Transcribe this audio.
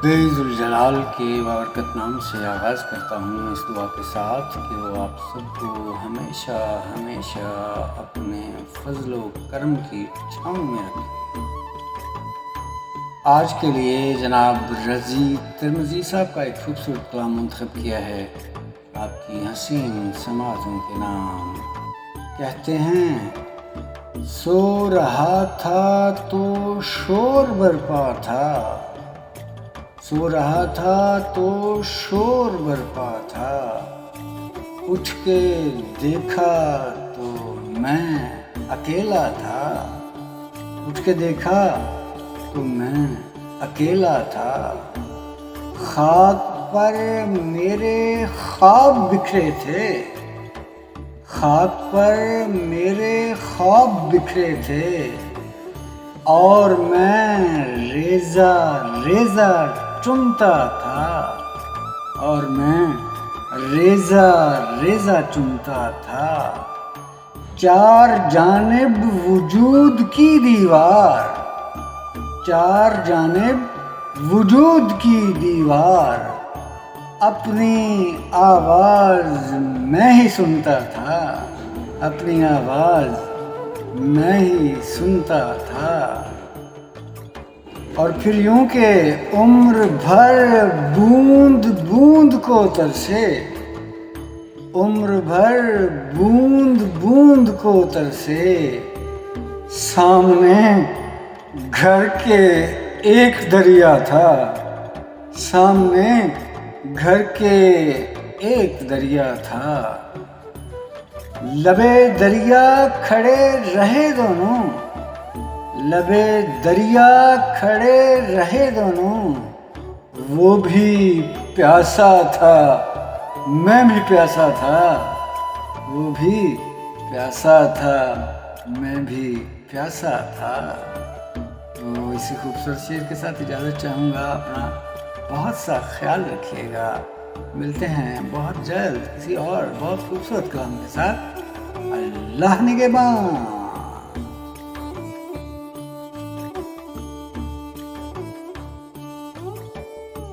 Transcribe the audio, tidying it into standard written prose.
ذوالجلال کے بابرکت نام سے آغاز کرتا ہوں اس دعا کے ساتھ کہ وہ آپ سب کو ہمیشہ ہمیشہ اپنے فضل و کرم کی چھاؤں میں رکھے۔ آج کے لیے جناب رضی ترمذی صاحب کا ایک خوبصورت کلام منتخب کیا ہے، آپ کی حسین سماعتوں کے نام۔ کہتے ہیں سو رہا تھا تو شور برپا تھا، سو رہا تھا تو شور برپا تھا، اٹھ کے دیکھا تو میں اکیلا تھا، اٹھ کے دیکھا تو میں اکیلا تھا، خاک پر میرے خواب بکھرے تھے، خاک پر میرے خواب بکھرے تھے، اور میں ریزہ ریزہ چنتا تھا، اور میں ریزہ ریزہ چنتا تھا، چار جانب وجود کی دیوار، چار جانب وجود کی دیوار، اپنی آواز میں ہی سنتا تھا، اپنی آواز میں ہی سنتا تھا، اور پھر یوں کہ عمر بھر بوند بوند کو ترسے، عمر بھر بوند بوند کو ترسے، سامنے گھر کے ایک دریا تھا، سامنے گھر کے ایک دریا تھا، لبے دریا کھڑے رہے دونوں، لبے دریا کھڑے رہے دونوں، وہ بھی پیاسا تھا میں بھی پیاسا تھا، وہ بھی پیاسا تھا میں بھی پیاسا تھا۔ تو اسی خوبصورت شعر کے ساتھ اجازت چاہوں گا، اپنا بہت سا خیال رکھیے گا، ملتے ہیں بہت جلد کسی اور بہت خوبصورت کلام کے ساتھ۔ اللہ نگہبان۔